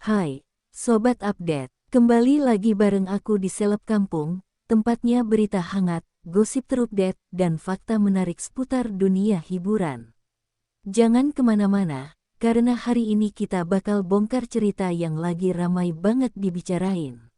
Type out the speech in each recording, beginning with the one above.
Hai, Sobat Update. Kembali lagi bareng aku di Seleb Kampung, tempatnya berita hangat, gosip terupdate, dan fakta menarik seputar dunia hiburan. Jangan kemana-mana, karena hari ini kita bakal bongkar cerita yang lagi ramai banget dibicarain.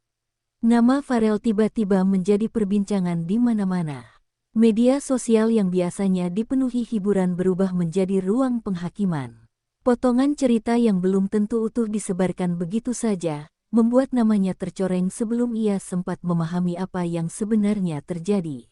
Nama Pharrell tiba-tiba menjadi perbincangan di mana-mana. Media sosial yang biasanya dipenuhi hiburan berubah menjadi ruang penghakiman. Potongan cerita yang belum tentu utuh disebarkan begitu saja, membuat namanya tercoreng sebelum ia sempat memahami apa yang sebenarnya terjadi.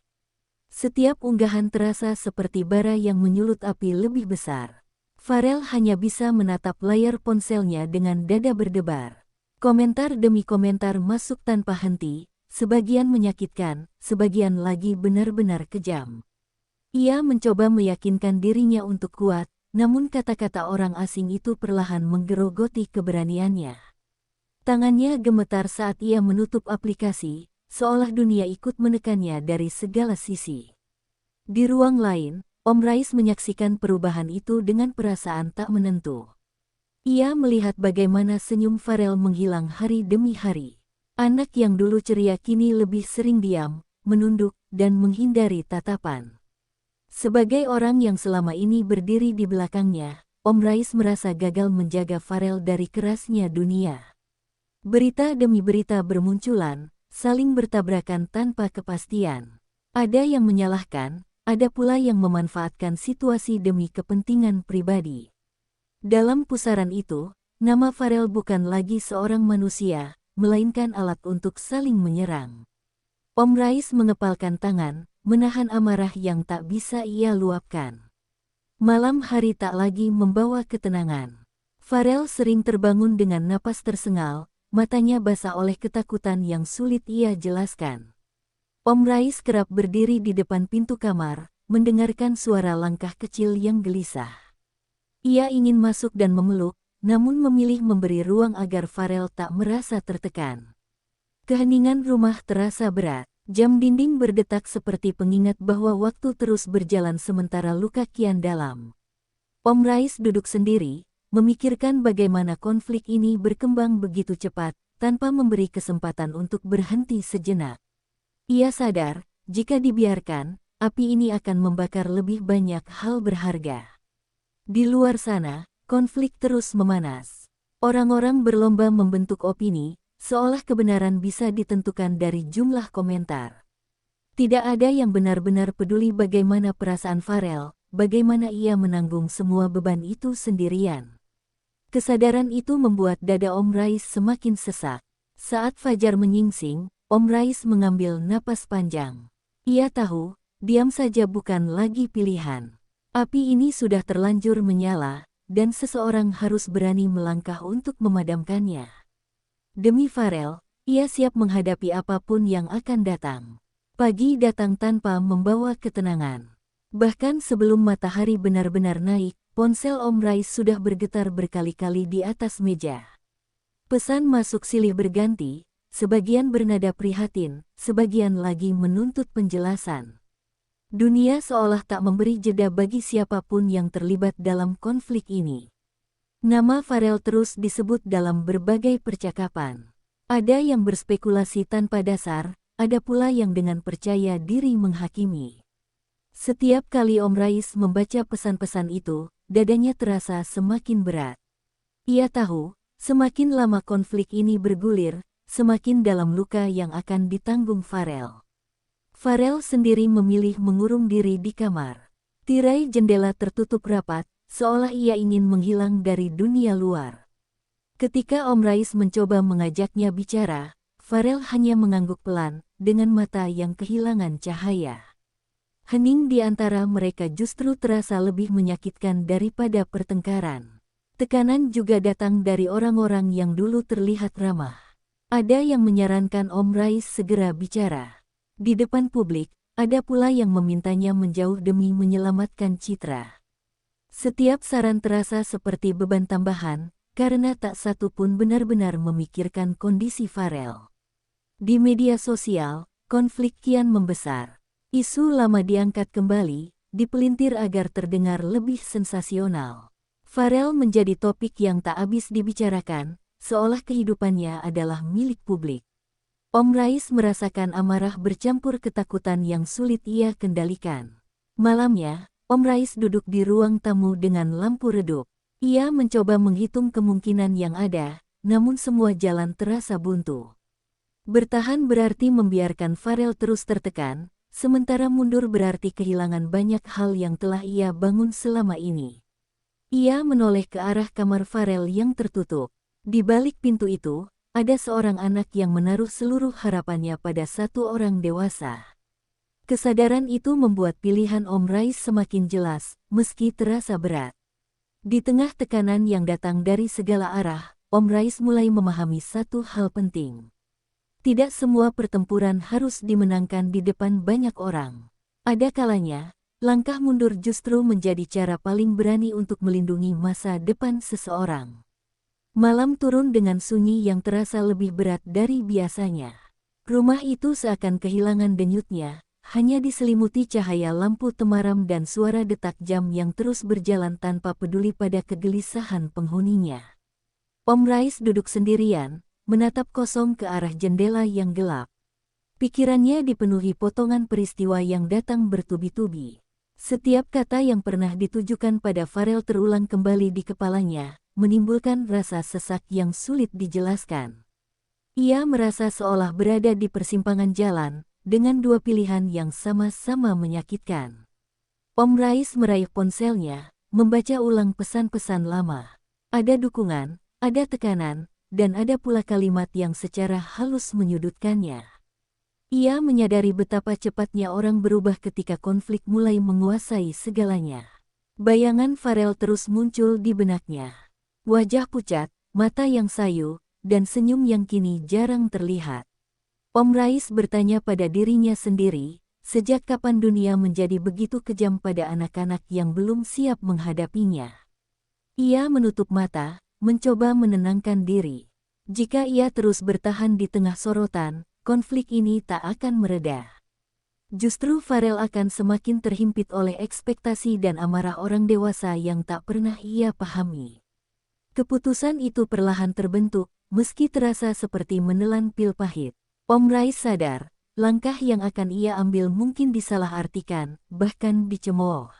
Setiap unggahan terasa seperti bara yang menyulut api lebih besar. Pharrell hanya bisa menatap layar ponselnya dengan dada berdebar. Komentar demi komentar masuk tanpa henti, sebagian menyakitkan, sebagian lagi benar-benar kejam. Ia mencoba meyakinkan dirinya untuk kuat, namun kata-kata orang asing itu perlahan menggerogoti keberaniannya. Tangannya gemetar saat ia menutup aplikasi, seolah dunia ikut menekannya dari segala sisi. Di ruang lain, Om Rais menyaksikan perubahan itu dengan perasaan tak menentu. Ia melihat bagaimana senyum Pharrell menghilang hari demi hari. Anak yang dulu ceria kini lebih sering diam, menunduk, dan menghindari tatapan. Sebagai orang yang selama ini berdiri di belakangnya, Om Rais merasa gagal menjaga Pharrell dari kerasnya dunia. Berita demi berita bermunculan, saling bertabrakan tanpa kepastian. Ada yang menyalahkan, ada pula yang memanfaatkan situasi demi kepentingan pribadi. Dalam pusaran itu, nama Pharrell bukan lagi seorang manusia, melainkan alat untuk saling menyerang. Om Rais mengepalkan tangan, menahan amarah yang tak bisa ia luapkan. Malam hari tak lagi membawa ketenangan. Pharrell sering terbangun dengan napas tersengal, matanya basah oleh ketakutan yang sulit ia jelaskan. Om Rais kerap berdiri di depan pintu kamar, mendengarkan suara langkah kecil yang gelisah. Ia ingin masuk dan memeluk, namun memilih memberi ruang agar Pharrell tak merasa tertekan. Keheningan rumah terasa berat, jam dinding berdetak seperti pengingat bahwa waktu terus berjalan sementara luka kian dalam. Om Rais duduk sendiri, memikirkan bagaimana konflik ini berkembang begitu cepat, tanpa memberi kesempatan untuk berhenti sejenak. Ia sadar, jika dibiarkan, api ini akan membakar lebih banyak hal berharga. Di luar sana, konflik terus memanas. Orang-orang berlomba membentuk opini, seolah kebenaran bisa ditentukan dari jumlah komentar. Tidak ada yang benar-benar peduli bagaimana perasaan Pharrell, bagaimana ia menanggung semua beban itu sendirian. Kesadaran itu membuat dada Om Rais semakin sesak. Saat fajar menyingsing, Om Rais mengambil napas panjang. Ia tahu, diam saja bukan lagi pilihan. Api ini sudah terlanjur menyala, dan seseorang harus berani melangkah untuk memadamkannya. Demi Pharrell, ia siap menghadapi apapun yang akan datang. Pagi datang tanpa membawa ketenangan. Bahkan sebelum matahari benar-benar naik, ponsel Om Rais sudah bergetar berkali-kali di atas meja. Pesan masuk silih berganti, sebagian bernada prihatin, sebagian lagi menuntut penjelasan. Dunia seolah tak memberi jeda bagi siapapun yang terlibat dalam konflik ini. Nama Pharrell terus disebut dalam berbagai percakapan. Ada yang berspekulasi tanpa dasar, ada pula yang dengan percaya diri menghakimi. Setiap kali Om Rais membaca pesan-pesan itu, dadanya terasa semakin berat. Ia tahu, semakin lama konflik ini bergulir, semakin dalam luka yang akan ditanggung Pharrell. Pharrell sendiri memilih mengurung diri di kamar. Tirai jendela tertutup rapat, seolah ia ingin menghilang dari dunia luar. Ketika Om Rais mencoba mengajaknya bicara, Pharrell hanya mengangguk pelan, dengan mata yang kehilangan cahaya. Hening di antara mereka justru terasa lebih menyakitkan daripada pertengkaran. Tekanan juga datang dari orang-orang yang dulu terlihat ramah. Ada yang menyarankan Om Rais segera bicara. Di depan publik, ada pula yang memintanya menjauh demi menyelamatkan citra. Setiap saran terasa seperti beban tambahan, karena tak satu pun benar-benar memikirkan kondisi Pharrell. Di media sosial, konflik kian membesar. Isu lama diangkat kembali, dipelintir agar terdengar lebih sensasional. Pharrell menjadi topik yang tak habis dibicarakan, seolah kehidupannya adalah milik publik. Om Rais merasakan amarah bercampur ketakutan yang sulit ia kendalikan. Malamnya, Om Rais duduk di ruang tamu dengan lampu redup. Ia mencoba menghitung kemungkinan yang ada, namun semua jalan terasa buntu. Bertahan berarti membiarkan Farel terus tertekan, sementara mundur berarti kehilangan banyak hal yang telah ia bangun selama ini. Ia menoleh ke arah kamar Farel yang tertutup. Di balik pintu itu, ada seorang anak yang menaruh seluruh harapannya pada satu orang dewasa. Kesadaran itu membuat pilihan Om Rais semakin jelas, meski terasa berat. Di tengah tekanan yang datang dari segala arah, Om Rais mulai memahami satu hal penting. Tidak semua pertempuran harus dimenangkan di depan banyak orang. Ada kalanya, langkah mundur justru menjadi cara paling berani untuk melindungi masa depan seseorang. Malam turun dengan sunyi yang terasa lebih berat dari biasanya. Rumah itu seakan kehilangan denyutnya, hanya diselimuti cahaya lampu temaram dan suara detak jam yang terus berjalan tanpa peduli pada kegelisahan penghuninya. Om Rais duduk sendirian, menatap kosong ke arah jendela yang gelap. Pikirannya dipenuhi potongan peristiwa yang datang bertubi-tubi. Setiap kata yang pernah ditujukan pada Farel terulang kembali di kepalanya, menimbulkan rasa sesak yang sulit dijelaskan. Ia merasa seolah berada di persimpangan jalan, dengan dua pilihan yang sama-sama menyakitkan. Om Rais meraih ponselnya, membaca ulang pesan-pesan lama. Ada dukungan, ada tekanan, dan ada pula kalimat yang secara halus menyudutkannya. Ia menyadari betapa cepatnya orang berubah ketika konflik mulai menguasai segalanya. Bayangan Farel terus muncul di benaknya. Wajah pucat, mata yang sayu, dan senyum yang kini jarang terlihat. Om Rais bertanya pada dirinya sendiri, sejak kapan dunia menjadi begitu kejam pada anak-anak yang belum siap menghadapinya. Ia menutup mata, mencoba menenangkan diri. Jika ia terus bertahan di tengah sorotan, konflik ini tak akan mereda. Justru Farel akan semakin terhimpit oleh ekspektasi dan amarah orang dewasa yang tak pernah ia pahami. Keputusan itu perlahan terbentuk, meski terasa seperti menelan pil pahit. Om Rais sadar, langkah yang akan ia ambil mungkin disalahartikan, bahkan dicemooh.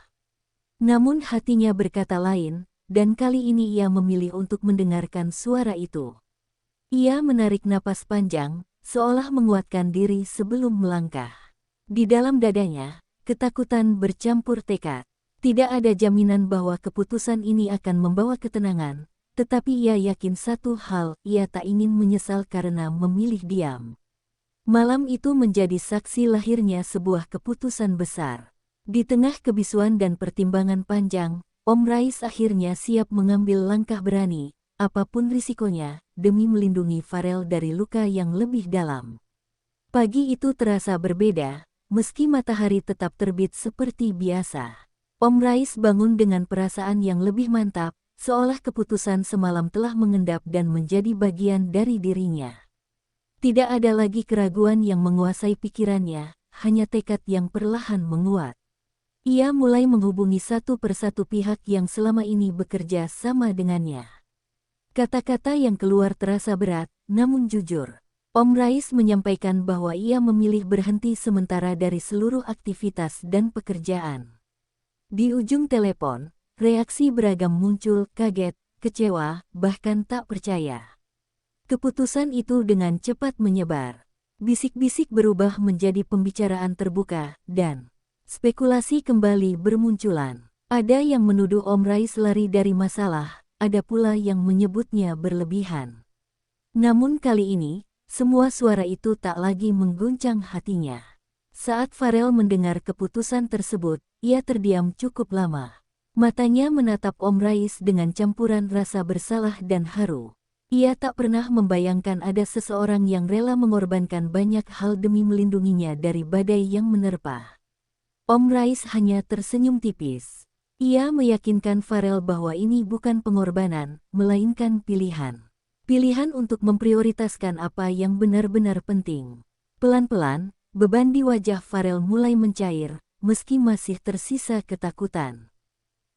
Namun hatinya berkata lain, dan kali ini ia memilih untuk mendengarkan suara itu. Ia menarik napas panjang, seolah menguatkan diri sebelum melangkah. Di dalam dadanya, ketakutan bercampur tekad. Tidak ada jaminan bahwa keputusan ini akan membawa ketenangan, tetapi ia yakin satu hal, ia tak ingin menyesal karena memilih diam. Malam itu menjadi saksi lahirnya sebuah keputusan besar. Di tengah kebisuan dan pertimbangan panjang, Om Rais akhirnya siap mengambil langkah berani, apapun risikonya, demi melindungi Farel dari luka yang lebih dalam. Pagi itu terasa berbeda, meski matahari tetap terbit seperti biasa. Om Rais bangun dengan perasaan yang lebih mantap, seolah keputusan semalam telah mengendap dan menjadi bagian dari dirinya. Tidak ada lagi keraguan yang menguasai pikirannya, hanya tekad yang perlahan menguat. Ia mulai menghubungi satu persatu pihak yang selama ini bekerja sama dengannya. Kata-kata yang keluar terasa berat, namun jujur. Om Rais menyampaikan bahwa ia memilih berhenti sementara dari seluruh aktivitas dan pekerjaan. Di ujung telepon, reaksi beragam muncul, kaget, kecewa, bahkan tak percaya. Keputusan itu dengan cepat menyebar. Bisik-bisik berubah menjadi pembicaraan terbuka, dan spekulasi kembali bermunculan. Ada yang menuduh Om Rais lari dari masalah, ada pula yang menyebutnya berlebihan. Namun kali ini, semua suara itu tak lagi mengguncang hatinya. Saat Farel mendengar keputusan tersebut, ia terdiam cukup lama. Matanya menatap Om Rais dengan campuran rasa bersalah dan haru. Ia tak pernah membayangkan ada seseorang yang rela mengorbankan banyak hal demi melindunginya dari badai yang menerpa. Om Rais hanya tersenyum tipis. Ia meyakinkan Farel bahwa ini bukan pengorbanan, melainkan pilihan. Pilihan untuk memprioritaskan apa yang benar-benar penting. Pelan-pelan, beban di wajah Farel mulai mencair, meski masih tersisa ketakutan.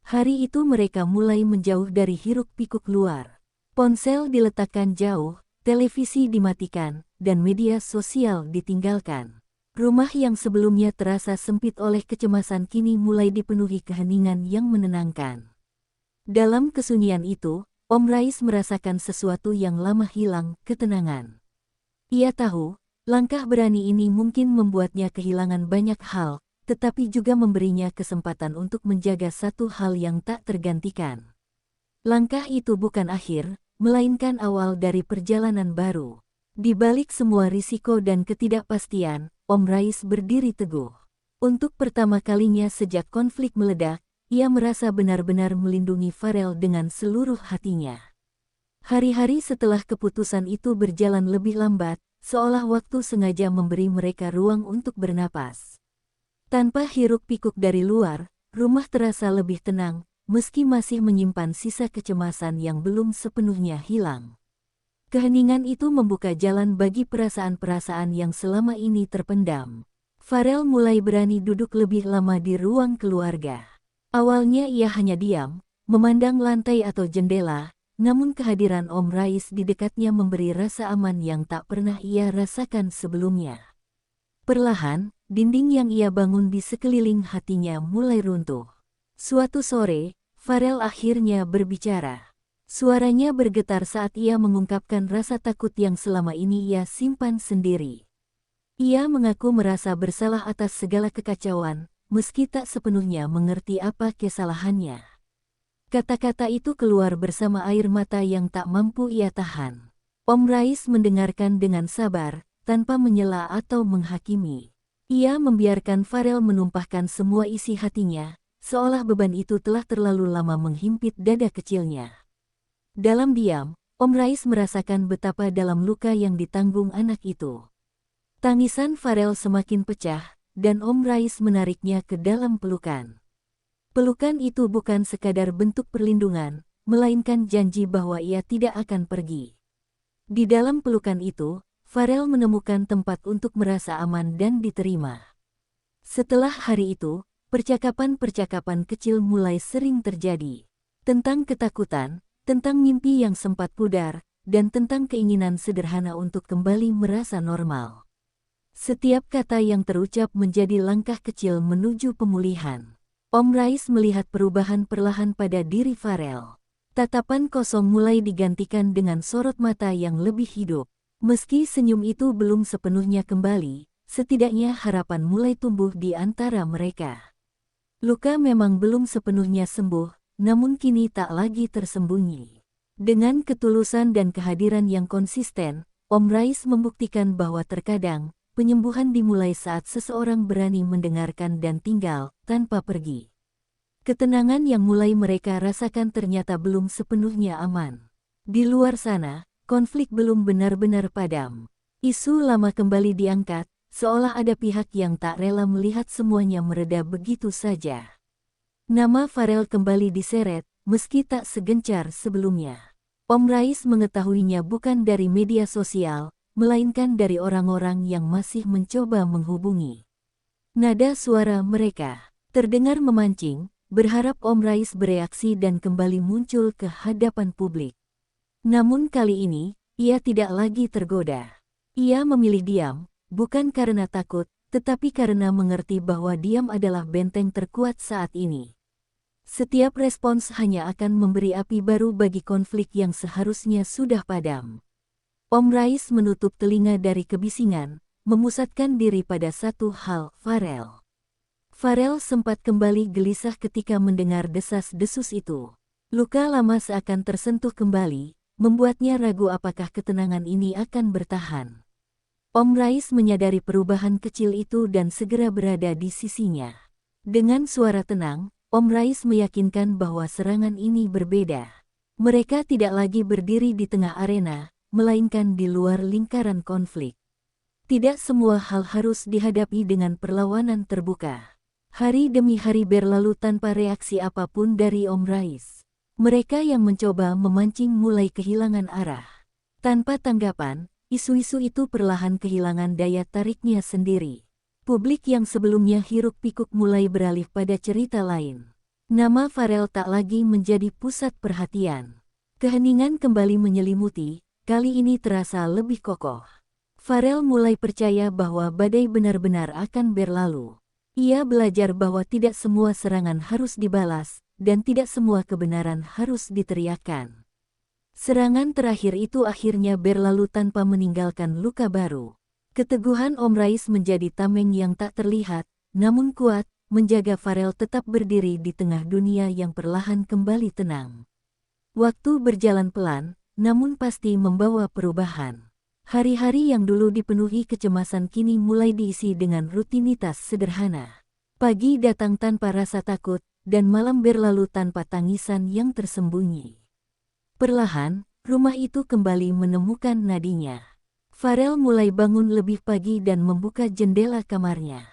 Hari itu mereka mulai menjauh dari hiruk-pikuk luar. Ponsel diletakkan jauh, televisi dimatikan, dan media sosial ditinggalkan. Rumah yang sebelumnya terasa sempit oleh kecemasan kini mulai dipenuhi keheningan yang menenangkan. Dalam kesunyian itu, Om Rais merasakan sesuatu yang lama hilang, ketenangan. Ia tahu, langkah berani ini mungkin membuatnya kehilangan banyak hal, tetapi juga memberinya kesempatan untuk menjaga satu hal yang tak tergantikan. Langkah itu bukan akhir, melainkan awal dari perjalanan baru. Di balik semua risiko dan ketidakpastian, Om Rais berdiri teguh. Untuk pertama kalinya sejak konflik meledak, ia merasa benar-benar melindungi Farel dengan seluruh hatinya. Hari-hari setelah keputusan itu berjalan lebih lambat, seolah waktu sengaja memberi mereka ruang untuk bernapas. Tanpa hiruk-pikuk dari luar, rumah terasa lebih tenang, meski masih menyimpan sisa kecemasan yang belum sepenuhnya hilang. Keheningan itu membuka jalan bagi perasaan-perasaan yang selama ini terpendam. Farel mulai berani duduk lebih lama di ruang keluarga. Awalnya ia hanya diam, memandang lantai atau jendela, namun kehadiran Om Rais di dekatnya memberi rasa aman yang tak pernah ia rasakan sebelumnya. Perlahan, dinding yang ia bangun di sekeliling hatinya mulai runtuh. Suatu sore, Farel akhirnya berbicara. Suaranya bergetar saat ia mengungkapkan rasa takut yang selama ini ia simpan sendiri. Ia mengaku merasa bersalah atas segala kekacauan, meski tak sepenuhnya mengerti apa kesalahannya. Kata-kata itu keluar bersama air mata yang tak mampu ia tahan. Om Rais mendengarkan dengan sabar, tanpa menyela atau menghakimi. Ia membiarkan Farel menumpahkan semua isi hatinya, seolah beban itu telah terlalu lama menghimpit dada kecilnya. Dalam diam, Om Rais merasakan betapa dalam luka yang ditanggung anak itu. Tangisan Farel semakin pecah, dan Om Rais menariknya ke dalam pelukan. Pelukan itu bukan sekadar bentuk perlindungan, melainkan janji bahwa ia tidak akan pergi. Di dalam pelukan itu, Farel menemukan tempat untuk merasa aman dan diterima. Setelah hari itu, percakapan-percakapan kecil mulai sering terjadi. Tentang ketakutan, tentang mimpi yang sempat pudar, dan tentang keinginan sederhana untuk kembali merasa normal. Setiap kata yang terucap menjadi langkah kecil menuju pemulihan. Om Rais melihat perubahan perlahan pada diri Farel. Tatapan kosong mulai digantikan dengan sorot mata yang lebih hidup. Meski senyum itu belum sepenuhnya kembali, setidaknya harapan mulai tumbuh di antara mereka. Luka memang belum sepenuhnya sembuh, namun kini tak lagi tersembunyi. Dengan ketulusan dan kehadiran yang konsisten, Om Rais membuktikan bahwa terkadang, penyembuhan dimulai saat seseorang berani mendengarkan dan tinggal, tanpa pergi. Ketenangan yang mulai mereka rasakan ternyata belum sepenuhnya aman. Di luar sana, konflik belum benar-benar padam. Isu lama kembali diangkat, seolah ada pihak yang tak rela melihat semuanya mereda begitu saja. Nama Farel kembali diseret, meski tak segencar sebelumnya. Om Rais mengetahuinya bukan dari media sosial, melainkan dari orang-orang yang masih mencoba menghubungi. Nada suara mereka terdengar memancing, berharap Om Rais bereaksi dan kembali muncul ke hadapan publik. Namun kali ini, ia tidak lagi tergoda. Ia memilih diam, bukan karena takut, tetapi karena mengerti bahwa diam adalah benteng terkuat saat ini. Setiap respons hanya akan memberi api baru bagi konflik yang seharusnya sudah padam. Om Rais menutup telinga dari kebisingan, memusatkan diri pada satu hal, Farel. Farel sempat kembali gelisah ketika mendengar desas-desus itu. Luka lama seakan tersentuh kembali, membuatnya ragu apakah ketenangan ini akan bertahan. Om Rais menyadari perubahan kecil itu dan segera berada di sisinya. Dengan suara tenang, Om Rais meyakinkan bahwa serangan ini berbeda. Mereka tidak lagi berdiri di tengah arena, melainkan di luar lingkaran konflik. Tidak semua hal harus dihadapi dengan perlawanan terbuka. Hari demi hari berlalu tanpa reaksi apapun dari Om Rais. Mereka yang mencoba memancing mulai kehilangan arah. Tanpa tanggapan, isu-isu itu perlahan kehilangan daya tariknya sendiri. Publik yang sebelumnya hiruk-pikuk mulai beralih pada cerita lain. Nama Farel tak lagi menjadi pusat perhatian. Keheningan kembali menyelimuti, kali ini terasa lebih kokoh. Farel mulai percaya bahwa badai benar-benar akan berlalu. Ia belajar bahwa tidak semua serangan harus dibalas, dan tidak semua kebenaran harus diteriakkan. Serangan terakhir itu akhirnya berlalu tanpa meninggalkan luka baru. Keteguhan Om Rais menjadi tameng yang tak terlihat, namun kuat, menjaga Farel tetap berdiri di tengah dunia yang perlahan kembali tenang. Waktu berjalan pelan, namun pasti membawa perubahan. Hari-hari yang dulu dipenuhi kecemasan kini mulai diisi dengan rutinitas sederhana. Pagi datang tanpa rasa takut, dan malam berlalu tanpa tangisan yang tersembunyi. Perlahan, rumah itu kembali menemukan nadinya. Farel mulai bangun lebih pagi dan membuka jendela kamarnya.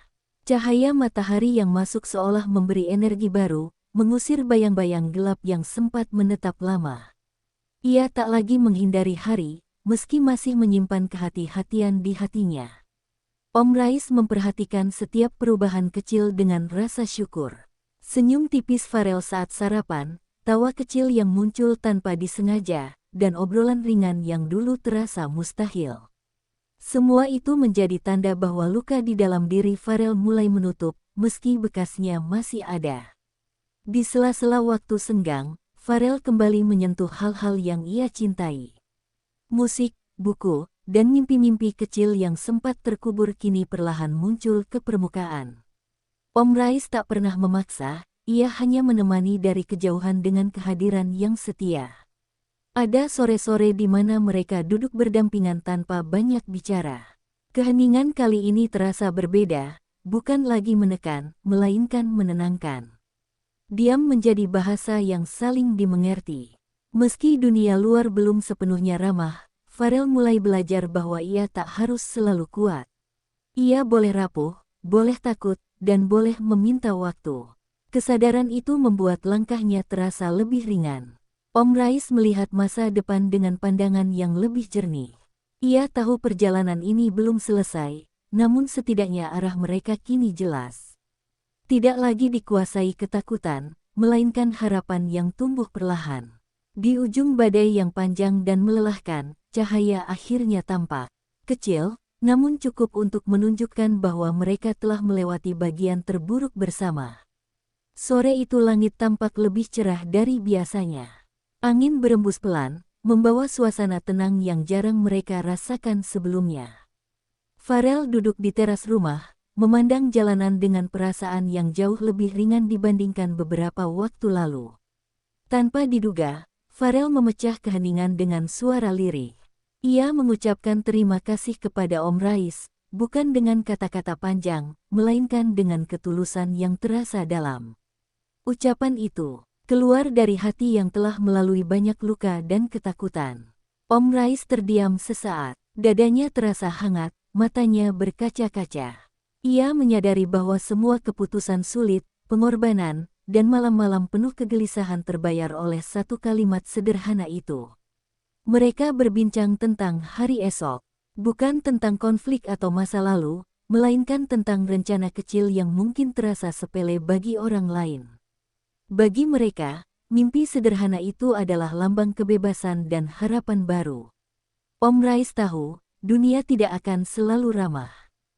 Cahaya matahari yang masuk seolah memberi energi baru, mengusir bayang-bayang gelap yang sempat menetap lama. Ia tak lagi menghindari hari, meski masih menyimpan kehati-hatian di hatinya. Om Rais memperhatikan setiap perubahan kecil dengan rasa syukur. Senyum tipis Farel saat sarapan, tawa kecil yang muncul tanpa disengaja, dan obrolan ringan yang dulu terasa mustahil. Semua itu menjadi tanda bahwa luka di dalam diri Farel mulai menutup, meski bekasnya masih ada. Di sela-sela waktu senggang, Farel kembali menyentuh hal-hal yang ia cintai. Musik, buku, dan mimpi-mimpi kecil yang sempat terkubur kini perlahan muncul ke permukaan. Om Rais tak pernah memaksa, ia hanya menemani dari kejauhan dengan kehadiran yang setia. Ada sore-sore di mana mereka duduk berdampingan tanpa banyak bicara. Keheningan kali ini terasa berbeda, bukan lagi menekan, melainkan menenangkan. Diam menjadi bahasa yang saling dimengerti. Meski dunia luar belum sepenuhnya ramah, Farel mulai belajar bahwa ia tak harus selalu kuat. Ia boleh rapuh, boleh takut, dan boleh meminta waktu. Kesadaran itu membuat langkahnya terasa lebih ringan. Om Rais melihat masa depan dengan pandangan yang lebih jernih. Ia tahu perjalanan ini belum selesai, namun setidaknya arah mereka kini jelas. Tidak lagi dikuasai ketakutan, melainkan harapan yang tumbuh perlahan. Di ujung badai yang panjang dan melelahkan, cahaya akhirnya tampak. Kecil, namun cukup untuk menunjukkan bahwa mereka telah melewati bagian terburuk bersama. Sore itu langit tampak lebih cerah dari biasanya. Angin berembus pelan, membawa suasana tenang yang jarang mereka rasakan sebelumnya. Farel duduk di teras rumah, memandang jalanan dengan perasaan yang jauh lebih ringan dibandingkan beberapa waktu lalu. Tanpa diduga, Farel memecah keheningan dengan suara lirih. Ia mengucapkan terima kasih kepada Om Rais, bukan dengan kata-kata panjang, melainkan dengan ketulusan yang terasa dalam. Ucapan itu keluar dari hati yang telah melalui banyak luka dan ketakutan. Om Rais terdiam sesaat, dadanya terasa hangat, matanya berkaca-kaca. Ia menyadari bahwa semua keputusan sulit, pengorbanan, dan malam-malam penuh kegelisahan terbayar oleh satu kalimat sederhana itu. Mereka berbincang tentang hari esok, bukan tentang konflik atau masa lalu, melainkan tentang rencana kecil yang mungkin terasa sepele bagi orang lain. Bagi mereka, mimpi sederhana itu adalah lambang kebebasan dan harapan baru. Om Rais tahu, dunia tidak akan selalu ramah.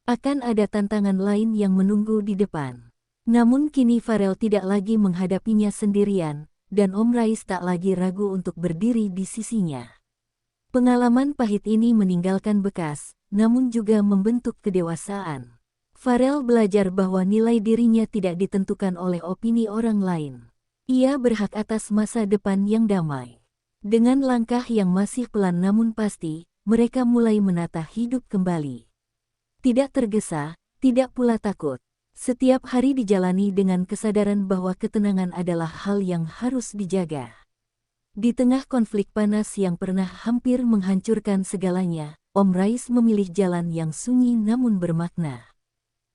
Akan ada tantangan lain yang menunggu di depan. Namun kini Farel tidak lagi menghadapinya sendirian, dan Om Rais tak lagi ragu untuk berdiri di sisinya. Pengalaman pahit ini meninggalkan bekas, namun juga membentuk kedewasaan. Farel belajar bahwa nilai dirinya tidak ditentukan oleh opini orang lain. Ia berhak atas masa depan yang damai. Dengan langkah yang masih pelan namun pasti, mereka mulai menata hidup kembali. Tidak tergesa, tidak pula takut. Setiap hari dijalani dengan kesadaran bahwa ketenangan adalah hal yang harus dijaga. Di tengah konflik panas yang pernah hampir menghancurkan segalanya, Om Rais memilih jalan yang sunyi namun bermakna.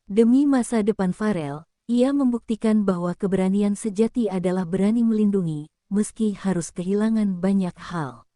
Demi masa depan Farel, ia membuktikan bahwa keberanian sejati adalah berani melindungi, meski harus kehilangan banyak hal.